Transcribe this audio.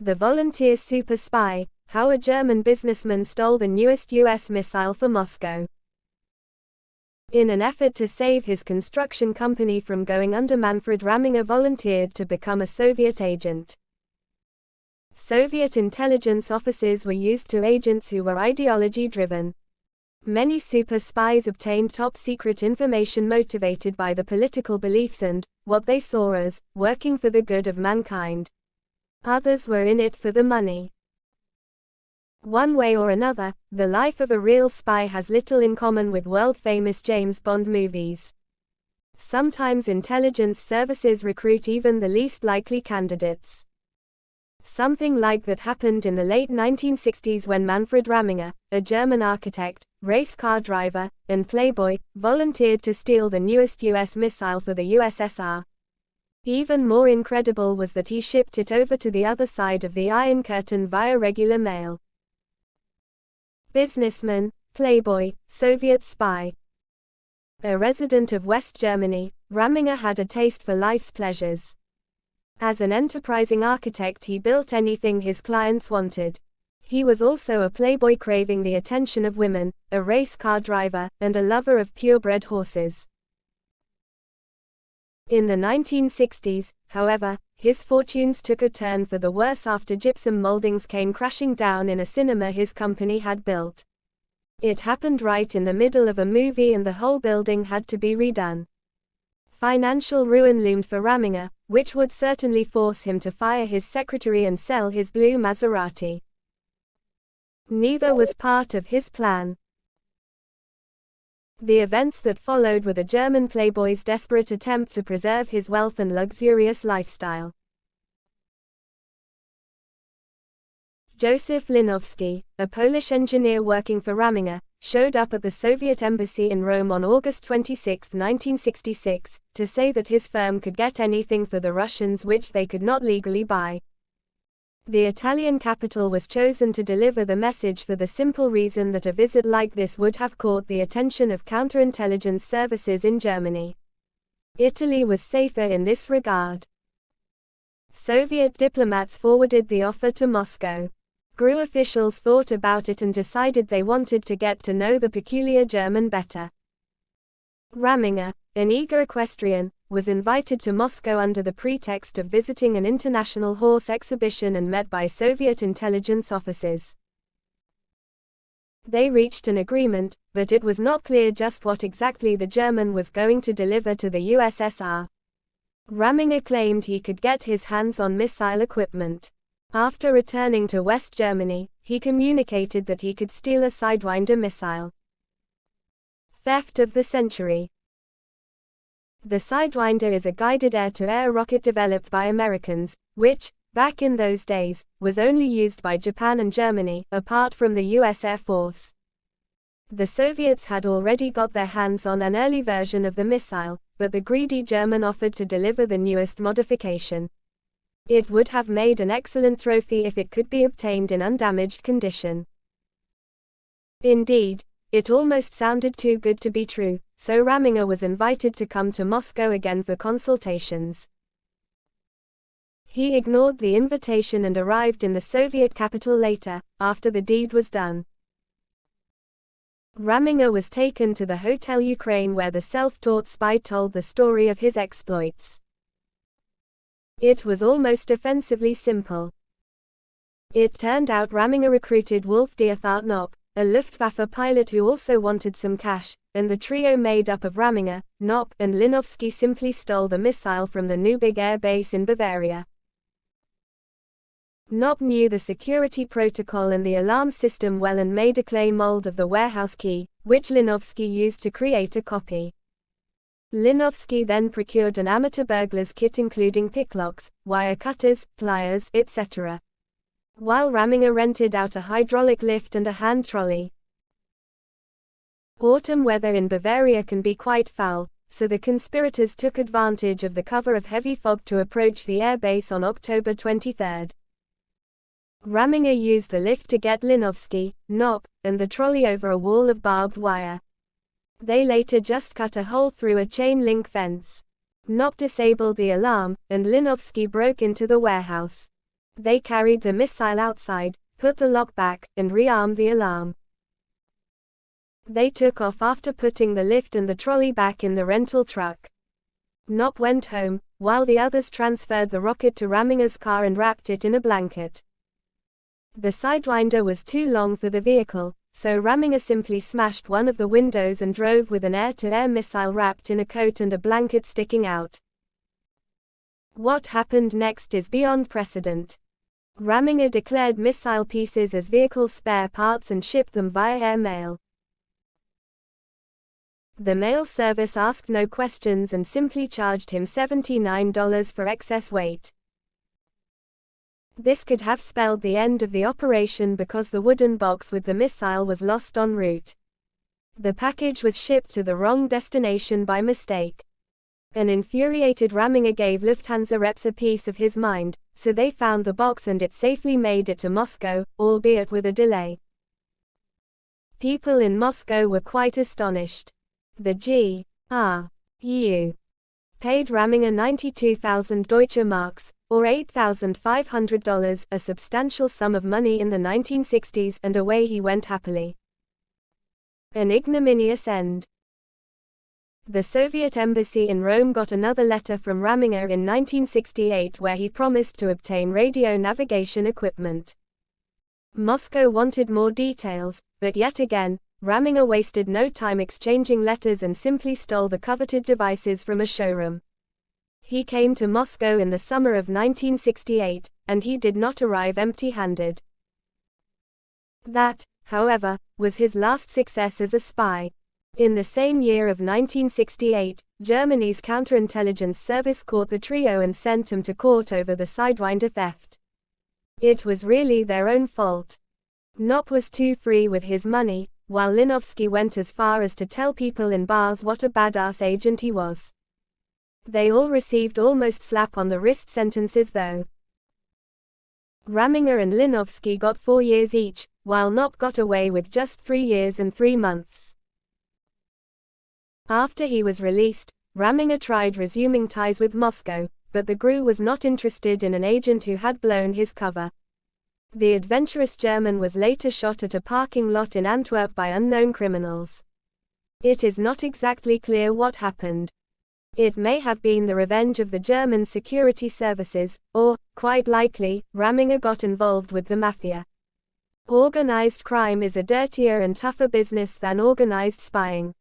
The Volunteer Super Spy: How a German Businessman Stole the Newest U.S. Missile for Moscow. In an effort to save his construction company from going under, Manfred Ramminger volunteered to become a Soviet agent. Soviet intelligence offices were used to agents who were ideology-driven. Many super spies obtained top-secret information motivated by the political beliefs and, what they saw as, working for the good of mankind. Others were in it for the money. One way or another, the life of a real spy has little in common with world-famous James Bond movies. Sometimes intelligence services recruit even the least likely candidates. Something like that happened in the late 1960s when Manfred Ramminger, a German architect, race car driver, and playboy, volunteered to steal the newest U.S. missile for the USSR. Even more incredible was that he shipped it over to the other side of the Iron Curtain via regular mail. Businessman, playboy, Soviet spy. A resident of West Germany, Ramminger had a taste for life's pleasures. As an enterprising architect, he built anything his clients wanted. He was also a playboy craving the attention of women, a race car driver, and a lover of purebred horses. In the 1960s, however, his fortunes took a turn for the worse after gypsum moldings came crashing down in a cinema his company had built. It happened right in the middle of a movie and the whole building had to be redone. Financial ruin loomed for Ramminger, which would certainly force him to fire his secretary and sell his blue Maserati. Neither was part of his plan. The events that followed were the German playboy's desperate attempt to preserve his wealth and luxurious lifestyle. Joseph Linowski, a Polish engineer working for Ramminger, showed up at the Soviet embassy in Rome on August 26, 1966, to say that his firm could get anything for the Russians which they could not legally buy. The Italian capital was chosen to deliver the message for the simple reason that a visit like this would have caught the attention of counterintelligence services in Germany. Italy was safer in this regard. Soviet diplomats forwarded the offer to Moscow. GRU officials thought about it and decided they wanted to get to know the peculiar German better. Ramminger, an eager equestrian, was invited to Moscow under the pretext of visiting an international horse exhibition and met by Soviet intelligence officers. They reached an agreement, but it was not clear just what exactly the German was going to deliver to the USSR. Ramminger claimed he could get his hands on missile equipment. After returning to West Germany, he communicated that he could steal a Sidewinder missile. Theft of the century. The Sidewinder is a guided air-to-air rocket developed by Americans, which, back in those days, was only used by Japan and Germany, apart from the US Air Force. The Soviets had already got their hands on an early version of the missile, but the greedy German offered to deliver the newest modification. It would have made an excellent trophy if it could be obtained in undamaged condition. Indeed, it almost sounded too good to be true, so Ramminger was invited to come to Moscow again for consultations. He ignored the invitation and arrived in the Soviet capital later, after the deed was done. Ramminger was taken to the Hotel Ukraine where the self-taught spy told the story of his exploits. It was almost offensively simple. It turned out Ramminger recruited Wolf Diethart Knopp, a Luftwaffe pilot who also wanted some cash, and the trio made up of Ramminger, Knopp, and Linowski simply stole the missile from the Neubig air base in Bavaria. Knopp knew the security protocol and the alarm system well and made a clay mold of the warehouse key, which Linowski used to create a copy. Linowski then procured an amateur burglar's kit including picklocks, wire cutters, pliers, etc. While Ramminger rented out a hydraulic lift and a hand trolley. Autumn weather in Bavaria can be quite foul, so the conspirators took advantage of the cover of heavy fog to approach the air base on October 23. Ramminger used the lift to get Linowski, Knopp, and the trolley over a wall of barbed wire. They later just cut a hole through a chain-link fence. Knopp disabled the alarm, and Linowski broke into the warehouse. They carried the missile outside, put the lock back, and rearmed the alarm. They took off after putting the lift and the trolley back in the rental truck. Knopp went home, while the others transferred the rocket to Raminger's car and wrapped it in a blanket. The Sidewinder was too long for the vehicle, so Raminger simply smashed one of the windows and drove with an air-to-air missile wrapped in a coat and a blanket sticking out. What happened next is beyond precedent. Raminger declared missile pieces as vehicle spare parts and shipped them via air mail. The mail service asked no questions and simply charged him $79 for excess weight. This could have spelled the end of the operation because the wooden box with the missile was lost en route. The package was shipped to the wrong destination by mistake. An infuriated Raminger gave Lufthansa reps a piece of his mind, so they found the box and it safely made it to Moscow, albeit with a delay. People in Moscow were quite astonished. The GRU paid Raminger 92,000 Deutsche Marks, or $8,500, a substantial sum of money in the 1960s, and away he went happily. An ignominious end. The Soviet embassy in Rome got another letter from Raminger in 1968 where he promised to obtain radio navigation equipment. Moscow wanted more details, but yet again, Raminger wasted no time exchanging letters and simply stole the coveted devices from a showroom. He came to Moscow in the summer of 1968, and he did not arrive empty-handed. That, however, was his last success as a spy. In the same year of 1968, Germany's counterintelligence service caught the trio and sent them to court over the Sidewinder theft. It was really their own fault. Knopp was too free with his money, while Linovsky went as far as to tell people in bars what a badass agent he was. They all received almost slap-on-the-wrist sentences though. Raminger and Linovsky got 4 years each, while Knopp got away with just 3 years and 3 months. After he was released, Raminger tried resuming ties with Moscow, but the GRU was not interested in an agent who had blown his cover. The adventurous German was later shot at a parking lot in Antwerp by unknown criminals. It is not exactly clear what happened. It may have been the revenge of the German security services, or, quite likely, Raminger got involved with the mafia. Organized crime is a dirtier and tougher business than organized spying.